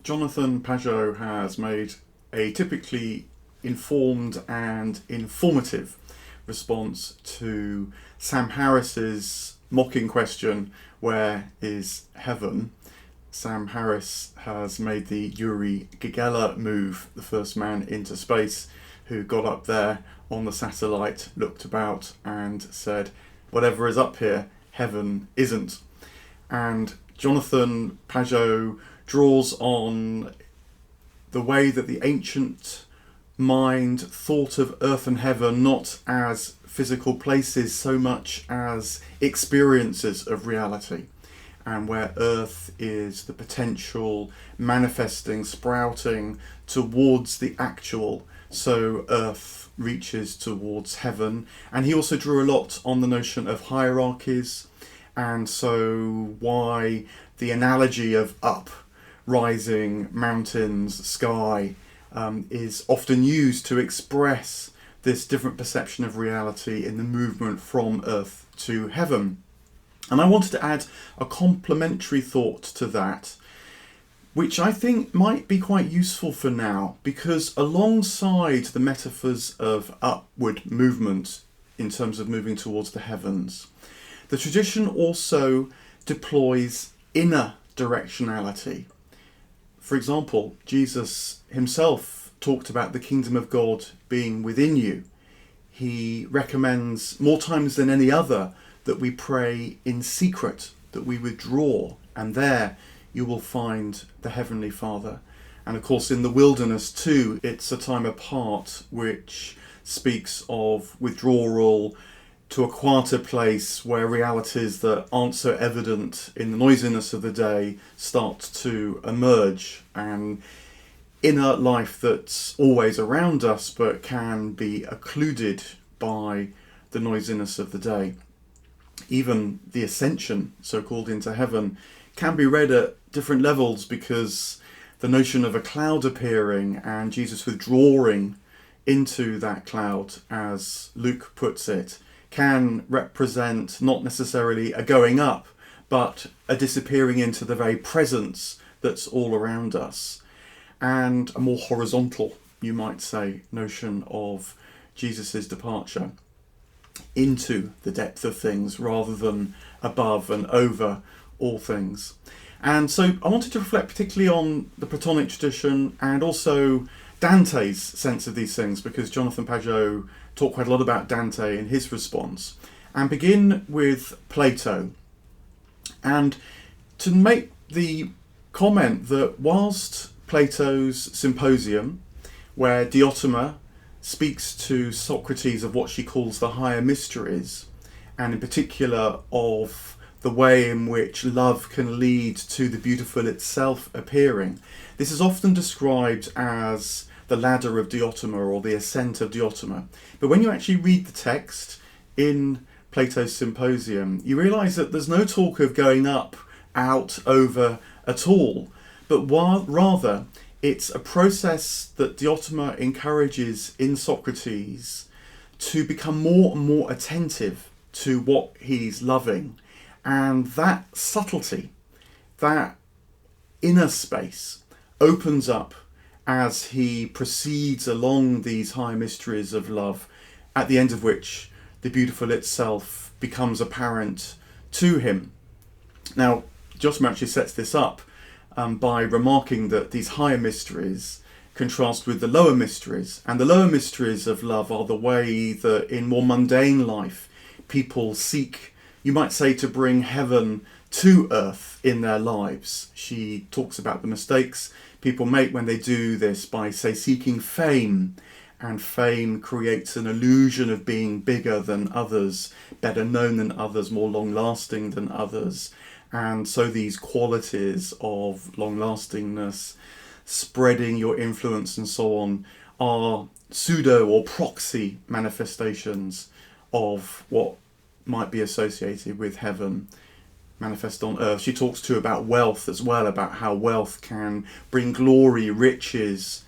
Jonathan Pageau has made a typically informed and informative response to Sam Harris's mocking question, "Where is heaven?" Sam Harris has made the Yuri Gagarin move, the first man into space, who got up there on the satellite, looked about and said, "Whatever is up here, heaven isn't." And Jonathan Pageau draws on the way that the ancient mind thought of earth and heaven not as physical places so much as experiences of reality, and where earth is the potential manifesting, sprouting towards the actual, so earth reaches towards heaven. And he also drew a lot on the notion of hierarchies, and so why the analogy of up, rising, mountains, sky is often used to express this different perception of reality in the movement from earth to heaven. And I wanted to add a complementary thought to that, which I think might be quite useful for now, because alongside the metaphors of upward movement in terms of moving towards the heavens, the tradition also deploys inner directionality. For example, Jesus himself talked about the kingdom of God being within you. He recommends more times than any other that we pray in secret, that we withdraw, and there you will find the Heavenly Father. And of course in the wilderness too, it's a time apart which speaks of withdrawal to a quieter place where realities that aren't so evident in the noisiness of the day start to emerge, and inner life that's always around us but can be occluded by the noisiness of the day. Even the ascension, so-called, into heaven can be read at different levels, because the notion of a cloud appearing and Jesus withdrawing into that cloud, as Luke puts it, can represent not necessarily a going up, but a disappearing into the very presence that's all around us. And a more horizontal, you might say, notion of Jesus' departure into the depth of things rather than above and over all things. And so I wanted to reflect particularly on the Platonic tradition and also Dante's sense of these things, because Jonathan Pageau talked quite a lot about Dante in his response, and begin with Plato. And to make the comment that whilst Plato's Symposium, where Diotima speaks to Socrates of what she calls the higher mysteries, and in particular of the way in which love can lead to the beautiful itself appearing, this is often described as the ladder of Diotima or the ascent of Diotima. But when you actually read the text in Plato's Symposium, you realise that there's no talk of going up, out, over at all, but rather it's a process that Diotima encourages in Socrates to become more and more attentive to what he's loving. And that subtlety, that inner space, opens up as he proceeds along these high mysteries of love, at the end of which the beautiful itself becomes apparent to him. Now, Diotima actually sets this up by remarking that these higher mysteries contrast with the lower mysteries, and the lower mysteries of love are the way that in more mundane life people seek, you might say, to bring heaven to earth in their lives. She talks about the mistakes people make when they do this by, say, seeking fame, and fame creates an illusion of being bigger than others, better known than others, more long-lasting than others. And so these qualities of long-lastingness, spreading your influence and so on, are pseudo or proxy manifestations of what might be associated with heaven manifest on earth. She talks too about wealth as well, about how wealth can bring glory, riches,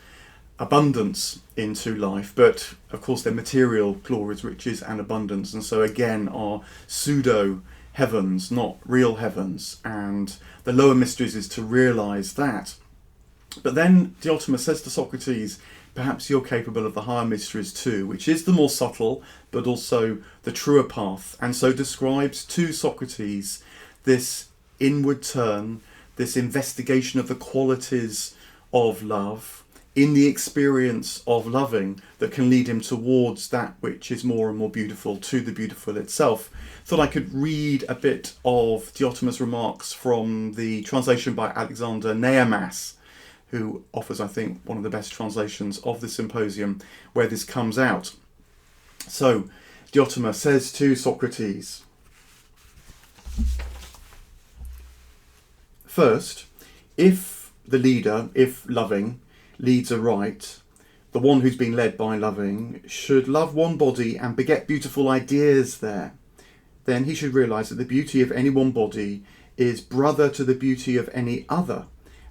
abundance into life, but of course they're material glories, riches and abundance, and so again are pseudo heavens, not real heavens. And the lower mysteries is to realise that. But then Diotima says to Socrates, perhaps you're capable of the higher mysteries too, which is the more subtle, but also the truer path, and so describes to Socrates this inward turn, this investigation of the qualities of love in the experience of loving that can lead him towards that which is more and more beautiful, to the beautiful itself. Thought I could read a bit of Diotima's remarks from the translation by Alexander Neamas, who offers, I think, one of the best translations of the Symposium where this comes out. So, Diotima says to Socrates, first, if the leader, if loving, leads aright, the one who's been led by loving should love one body and beget beautiful ideas there, then he should realise that the beauty of any one body is brother to the beauty of any other,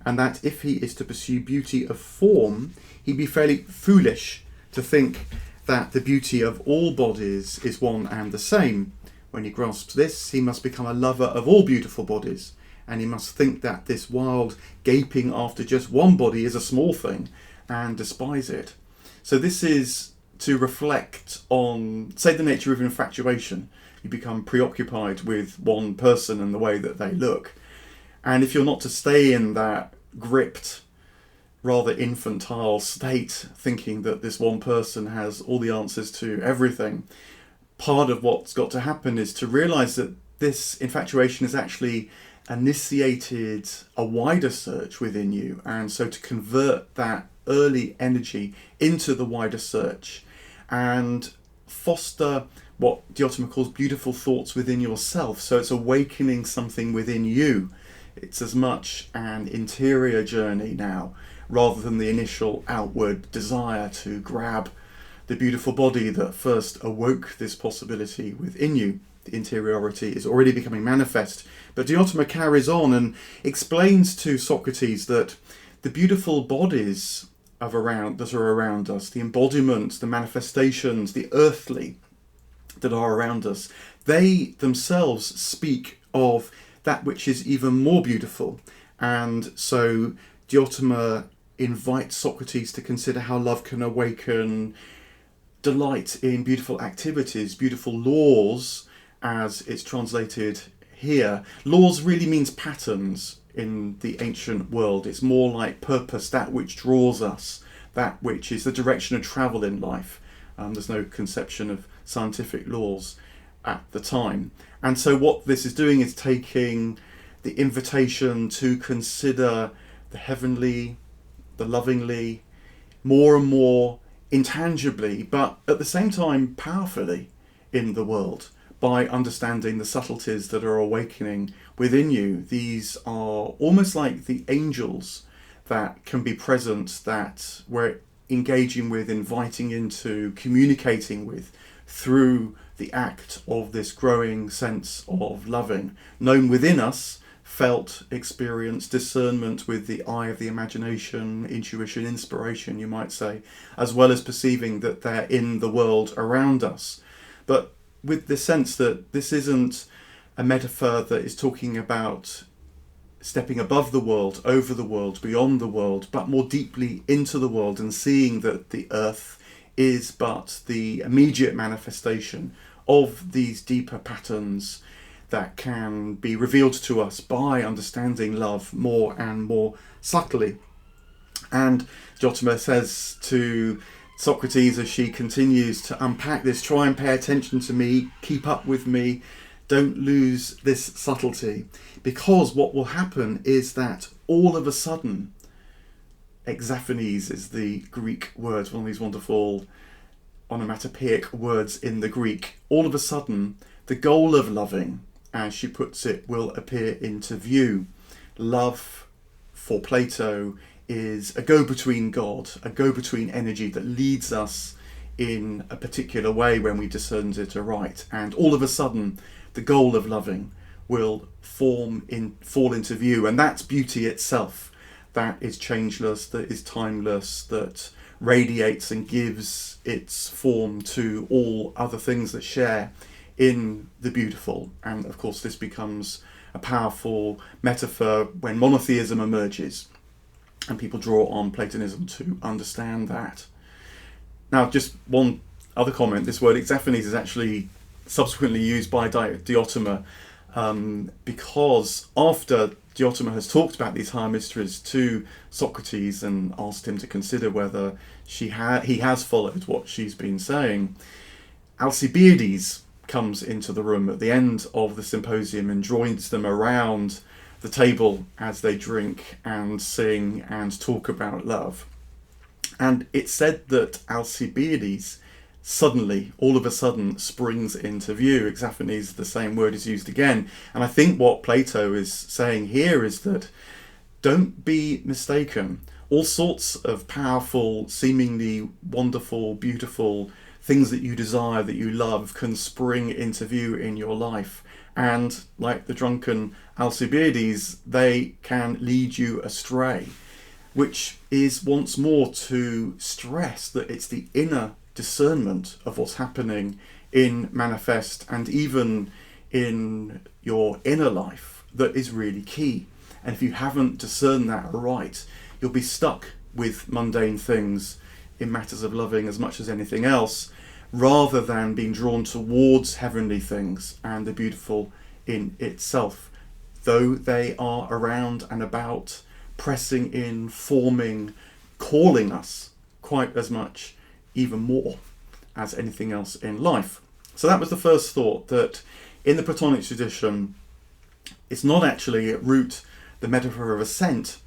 and that if he is to pursue beauty of form, he'd be fairly foolish to think that the beauty of all bodies is one and the same. When he grasps this, he must become a lover of all beautiful bodies, and he must think that this wild gaping after just one body is a small thing and despise it. So this is to reflect on, say, the nature of infatuation. You become preoccupied with one person and the way that they look. And if you're not to stay in that gripped, rather infantile state, thinking that this one person has all the answers to everything, part of what's got to happen is to realise that this infatuation is actually initiated a wider search within you, and so to convert that early energy into the wider search and foster what Diotima calls beautiful thoughts within yourself. So it's awakening something within you. It's as much an interior journey now, rather than the initial outward desire to grab the beautiful body that first awoke this possibility within you. The interiority is already becoming manifest. But Diotima carries on and explains to Socrates that the beautiful bodies that are around us, the embodiments, the manifestations, the earthly that are around us, they themselves speak of that which is even more beautiful. And so Diotima invites Socrates to consider how love can awaken delight in beautiful activities, beautiful laws, as it's translated here. Laws really means patterns in the ancient world. It's more like purpose, that which draws us, that which is the direction of travel in life. There's no conception of scientific laws at the time. And so what this is doing is taking the invitation to consider the heavenly, the lovingly, more and more intangibly, but at the same time powerfully in the world, by understanding the subtleties that are awakening within you. These are almost like the angels that can be present, that we're engaging with, inviting into, communicating with, through the act of this growing sense of loving, known within us, felt, experienced, discernment with the eye of the imagination, intuition, inspiration, you might say, as well as perceiving that they're in the world around us. But with the sense that this isn't a metaphor that is talking about stepping above the world, over the world, beyond the world, but more deeply into the world, and seeing that the earth is but the immediate manifestation of these deeper patterns that can be revealed to us by understanding love more and more subtly. And Diotima says to Socrates, as she continues to unpack this, try and pay attention to me, keep up with me, don't lose this subtlety, because what will happen is that all of a sudden, exaphanes is the Greek word, one of these wonderful onomatopoeic words in the Greek, all of a sudden the goal of loving, as she puts it, will appear into view. Love, for Plato, is a go-between God, a go-between energy that leads us in a particular way when we discern it aright. And all of a sudden, the goal of loving will fall into view. And that's beauty itself. That is changeless, that is timeless, that radiates and gives its form to all other things that share in the beautiful. And of course, this becomes a powerful metaphor when monotheism emerges. and people draw on Platonism to understand that. Now, just one other comment. This word exaphanes is actually subsequently used by Diotima, because after Diotima has talked about these higher mysteries to Socrates and asked him to consider whether he has followed what she's been saying, Alcibiades comes into the room at the end of the Symposium and joins them around the table as they drink and sing and talk about love. And it's said that Alcibiades suddenly, all of a sudden, springs into view. Exaphanes, the same word, is used again. And I think what Plato is saying here is that don't be mistaken. All sorts of powerful, seemingly wonderful, beautiful things that you desire, that you love, can spring into view in your life. And like the drunken Alcibiades, they can lead you astray, which is once more to stress that it's the inner discernment of what's happening in manifest and even in your inner life that is really key. And if you haven't discerned that right, you'll be stuck with mundane things in matters of loving as much as anything else, rather than being drawn towards heavenly things and the beautiful in itself, though they are around and about, pressing in, forming, calling us quite as much, even more, as anything else in life. So that was the first thought, that in the Platonic tradition, it's not actually at root the metaphor of ascent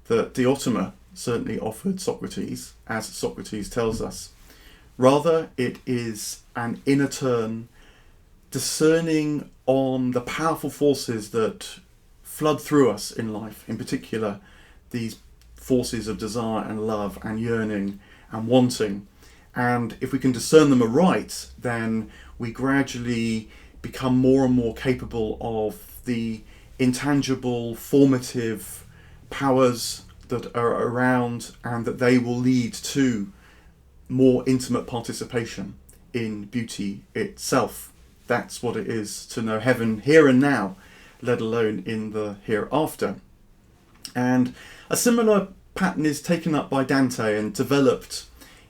that Diotima certainly offered Socrates, as Socrates tells us. Rather, it is an inner turn, discerning on the powerful forces that flood through us in life, in particular these forces of desire and love and yearning and wanting. And if we can discern them aright, then we gradually become more and more capable of the intangible, formative powers that are around, and that they will lead to more intimate participation in beauty itself. That's what it is to know heaven here and now, let alone in the hereafter. And a similar pattern is taken up by Dante and developed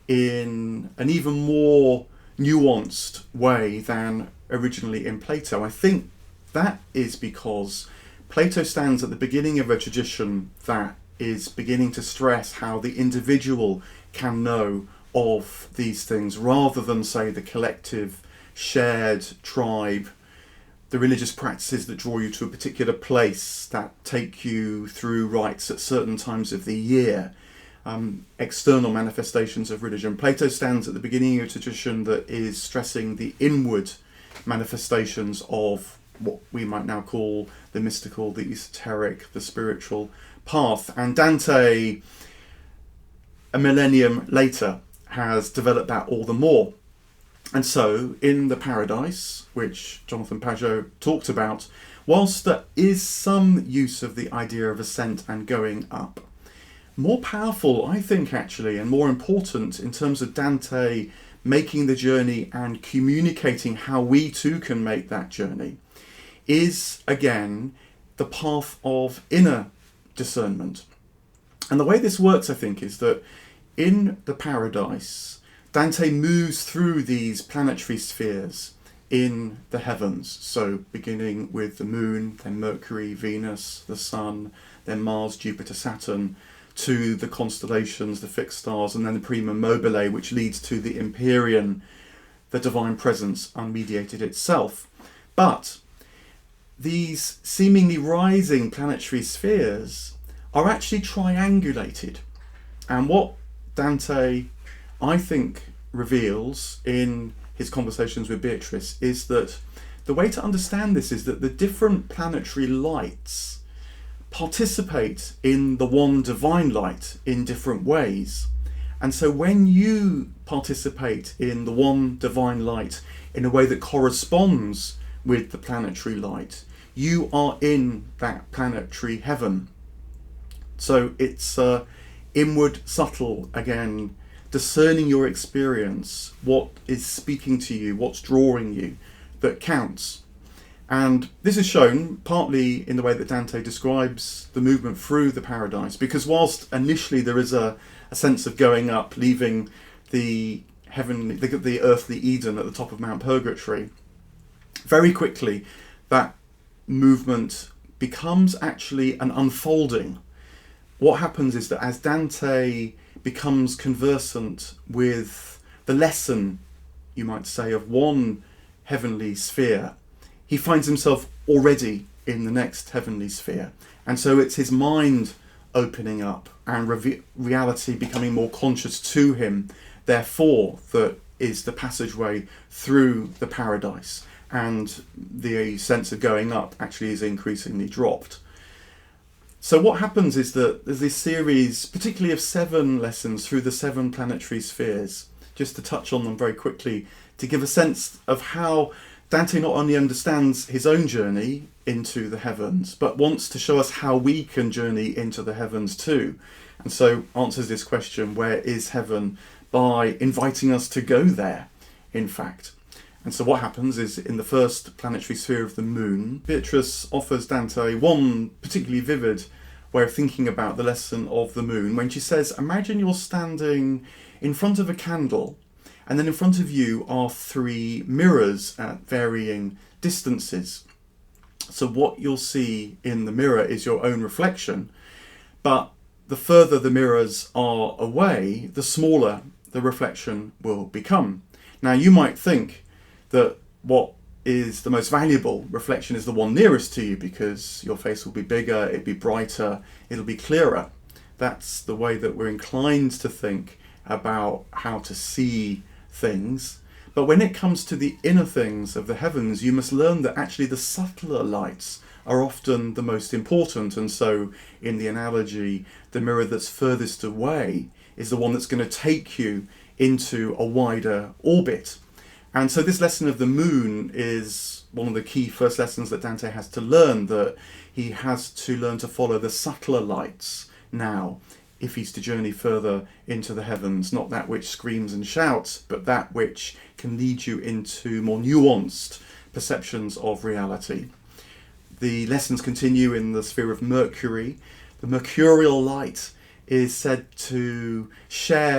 in an even more nuanced way than originally in Plato. I think that is because Plato stands at the beginning of a tradition that is beginning to stress how the individual can know of these things, rather than, say, the collective, shared tribe, the religious practices that draw you to a particular place, that take you through rites at certain times of the year, external manifestations of religion. Plato stands at the beginning of a tradition that is stressing the inward manifestations of what we might now call the mystical, the esoteric, the spiritual path. And Dante, a millennium later, has developed that all the more. And so in the Paradise, which Jonathan Pageau talked about, whilst there is some use of the idea of ascent and going up, more powerful, I think, actually, and more important in terms of Dante making the journey and communicating how we too can make that journey, is again the path of inner discernment. And the way this works, I think, is that in the Paradise, Dante moves through these planetary spheres in the heavens. So beginning with the moon, then Mercury, Venus, the sun, then Mars, Jupiter, Saturn, to the constellations, the fixed stars, and then the prima mobile, which leads to the Empyrean, the divine presence unmediated itself. But these seemingly rising planetary spheres are actually triangulated. And what Dante, I think, reveals in his conversations with Beatrice is that the way to understand this is that the different planetary lights participate in the one divine light in different ways. And so when you participate in the one divine light in a way that corresponds with the planetary light, you are in that planetary heaven. So it's inward, subtle, again, discerning your experience, what is speaking to you, what's drawing you, that counts. And this is shown partly in the way that Dante describes the movement through the paradise, because whilst initially there is a sense of going up, leaving the earthly Eden at the top of Mount Purgatory, very quickly that movement becomes actually an unfolding. What happens is that as Dante becomes conversant with the lesson, you might say, of one heavenly sphere, he finds himself already in the next heavenly sphere. And so it's his mind opening up and reality becoming more conscious to him. Therefore, that is the passageway through the paradise. And the sense of going up actually is increasingly dropped. So what happens is that there's this series, particularly of 7 lessons through the 7 planetary spheres, just to touch on them very quickly, to give a sense of how Dante not only understands his own journey into the heavens, but wants to show us how we can journey into the heavens too. And so answers this question, where is heaven, by inviting us to go there, in fact. And so what happens is, in the first planetary sphere of the moon, Beatrice offers Dante one particularly vivid way of thinking about the lesson of the moon, when she says, imagine you're standing in front of a candle, and then in front of you are 3 mirrors at varying distances. So what you'll see in the mirror is your own reflection, but the further the mirrors are away, the smaller the reflection will become. Now you might think that what is the most valuable reflection is the one nearest to you, because your face will be bigger, it'll be brighter, it'll be clearer. That's the way that we're inclined to think about how to see things. But when it comes to the inner things of the heavens, you must learn that actually the subtler lights are often the most important. And so in the analogy, the mirror that's furthest away is the one that's going to take you into a wider orbit. And so this lesson of the moon is one of the key first lessons that Dante has to learn, that he has to learn to follow the subtler lights now, if he's to journey further into the heavens, not that which screams and shouts, but that which can lead you into more nuanced perceptions of reality. The lessons continue in the sphere of Mercury. The mercurial light is said to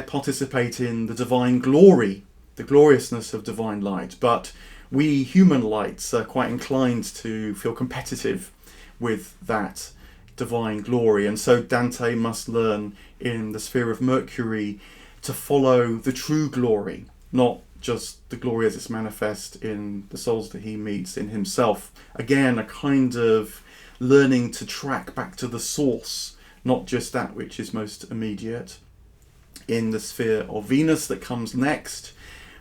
participate in the divine glory, the gloriousness of divine light, but we human lights are quite inclined to feel competitive with that divine glory, and so Dante must learn in the sphere of Mercury to follow the true glory, not just the glory as it's manifest in the souls that he meets in himself. Again, a kind of learning to track back to the source, not just that which is most immediate. In the sphere of Venus that comes next,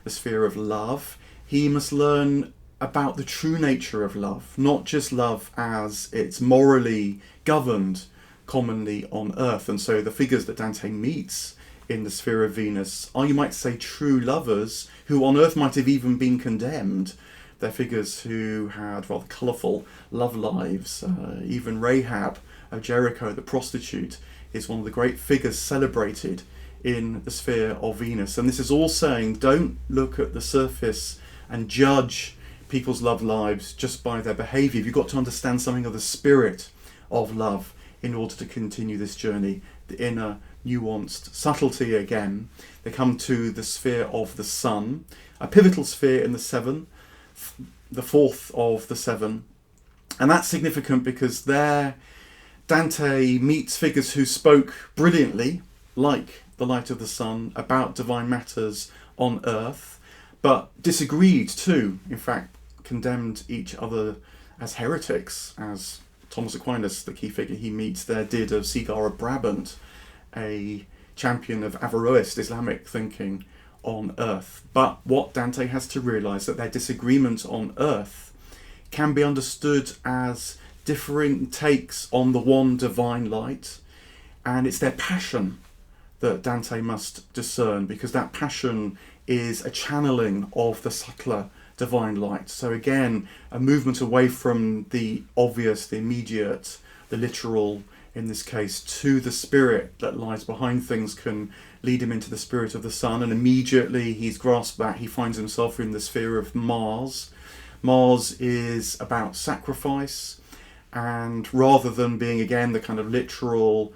the sphere of love, he must learn about the true nature of love, not just love as it's morally governed commonly on earth. And so the figures that Dante meets in the sphere of Venus are, you might say, true lovers who on earth might have even been condemned. They're figures who had rather colourful love lives. Even Rahab of Jericho, the prostitute, is one of the great figures celebrated in the sphere of Venus. And this is all saying, don't look at the surface and judge people's love lives just by their behaviour. You've got to understand something of the spirit of love in order to continue this journey, the inner nuanced subtlety again. They come to the sphere of the sun, a pivotal sphere in the 7, the 4th of the 7. And that's significant because there Dante meets figures who spoke brilliantly, like the light of the sun, about divine matters on earth, but disagreed too, in fact condemned each other as heretics, as Thomas Aquinas, the key figure he meets there, did of Sigar of Brabant, a champion of Averroist Islamic thinking on earth. But what Dante has to realise, that their disagreement on earth can be understood as differing takes on the one divine light, and it's their passion that Dante must discern, because that passion is a channeling of the subtler divine light. So again, a movement away from the obvious, the immediate, the literal in this case, to the spirit that lies behind things can lead him into the spirit of the sun, and immediately he's grasped that, he finds himself in the sphere of Mars. Mars is about sacrifice, and rather than being again the kind of literal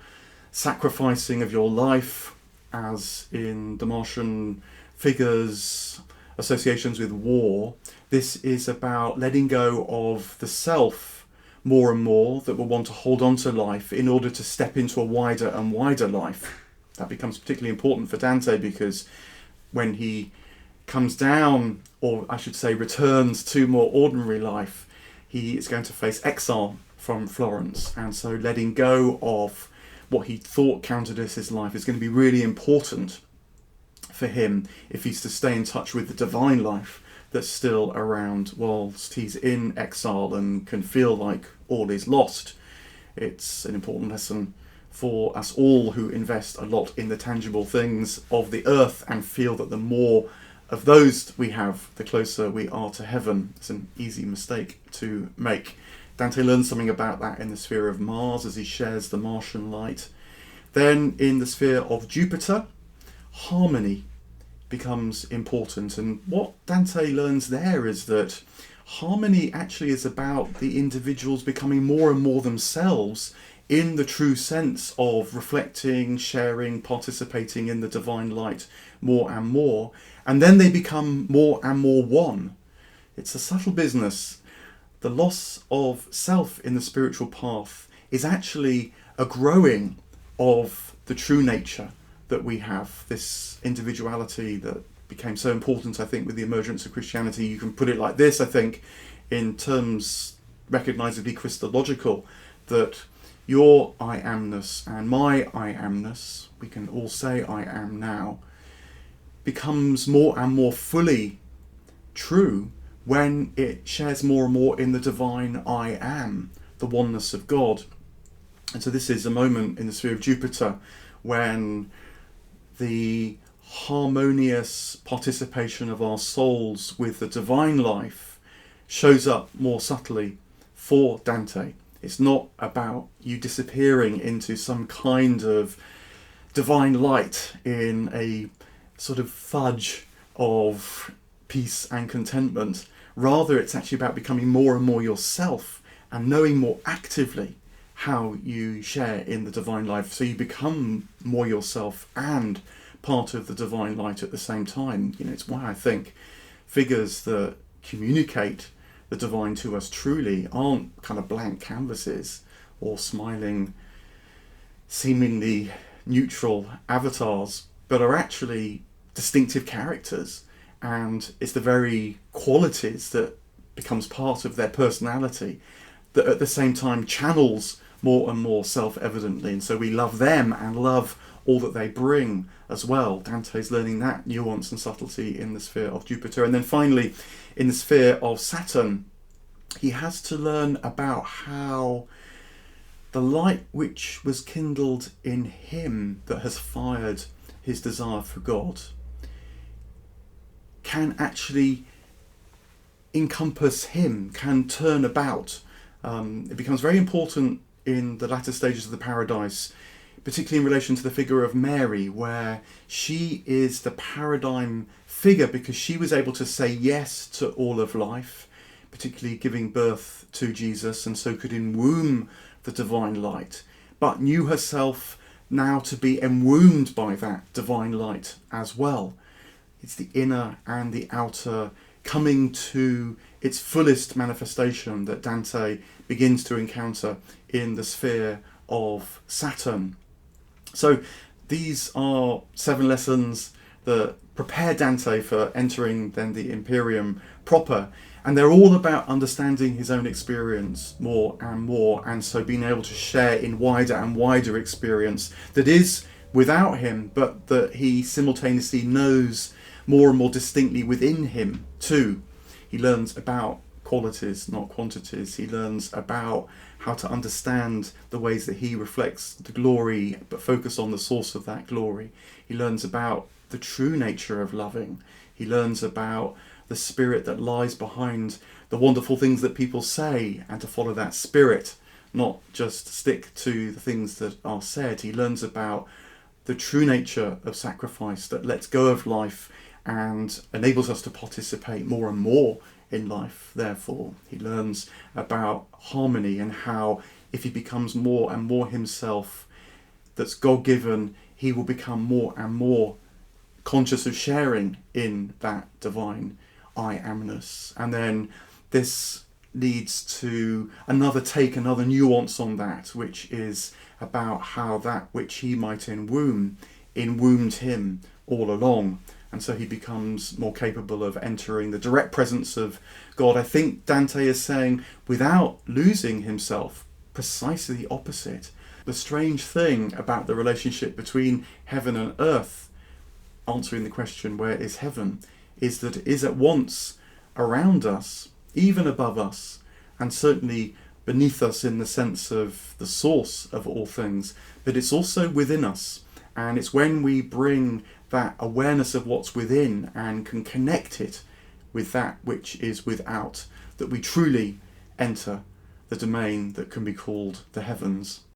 sacrificing of your life, as in the Martian figures' associations with war, this is about letting go of the self more and more that will want to hold on to life in order to step into a wider and wider life. That becomes particularly important for Dante because when he comes down, or I should say returns to more ordinary life, he is going to face exile from Florence, and so letting go of what he thought counted as his life is going to be really important for him if he's to stay in touch with the divine life that's still around whilst he's in exile and can feel like all is lost. It's an important lesson for us all who invest a lot in the tangible things of the earth and feel that the more of those we have, the closer we are to heaven. It's an easy mistake to make. Dante learns something about that in the sphere of Mars as he shares the Martian light. Then in the sphere of Jupiter, harmony becomes important, and what Dante learns there is that harmony actually is about the individuals becoming more and more themselves in the true sense of reflecting, sharing, participating in the divine light more and more, and then they become more and more one. It's a subtle business. The loss of self in the spiritual path is actually a growing of the true nature that we have, this individuality that became so important, I think, with the emergence of Christianity. You can put it like this, I think, in terms recognisably Christological, that your I amness and my I amness, we can all say I am now, becomes more and more fully true when it shares more and more in the divine I am, the oneness of God. And so this is a moment in the sphere of Jupiter when the harmonious participation of our souls with the divine life shows up more subtly for Dante. It's not about you disappearing into some kind of divine light in a sort of fudge of peace and contentment. Rather, it's actually about becoming more and more yourself and knowing more actively how you share in the divine life. So you become more yourself and part of the divine light at the same time. You know, it's why I think figures that communicate the divine to us truly aren't kind of blank canvases or smiling, seemingly neutral avatars, but are actually distinctive characters. And it's the very qualities that becomes part of their personality that at the same time channels more and more self-evidently. And so we love them and love all that they bring as well. Dante's learning that nuance and subtlety in the sphere of Jupiter. And then finally, in the sphere of Saturn, he has to learn about how the light which was kindled in him that has fired his desire for God can actually encompass him, can turn about. It becomes very important in the latter stages of the Paradise, particularly in relation to the figure of Mary, where she is the paradigm figure because she was able to say yes to all of life, particularly giving birth to Jesus, and so could enwomb the divine light, but knew herself now to be enwombed by that divine light as well. It's the inner and the outer coming to its fullest manifestation that Dante begins to encounter in the sphere of Saturn. So these are 7 lessons that prepare Dante for entering then the Imperium proper, and they're all about understanding his own experience more and more, and so being able to share in wider and wider experience that is without him, but that he simultaneously knows more and more distinctly within him too. He learns about qualities, not quantities. He learns about how to understand the ways that he reflects the glory, but focus on the source of that glory. He learns about the true nature of loving. He learns about the spirit that lies behind the wonderful things that people say, and to follow that spirit, not just stick to the things that are said. He learns about the true nature of sacrifice that lets go of life and enables us to participate more and more in life, therefore. He learns about harmony and how if he becomes more and more himself that's God-given, he will become more and more conscious of sharing in that divine I amness. And then this leads to another nuance on that, which is about how that which he might enwombed him all along. And so he becomes more capable of entering the direct presence of God. I think Dante is saying, without losing himself, precisely the opposite. The strange thing about the relationship between heaven and earth, answering the question, where is heaven, is that it is at once around us, even above us, and certainly beneath us in the sense of the source of all things, but it's also within us. And it's when we bring that awareness of what's within and can connect it with that which is without that we truly enter the domain that can be called the heavens.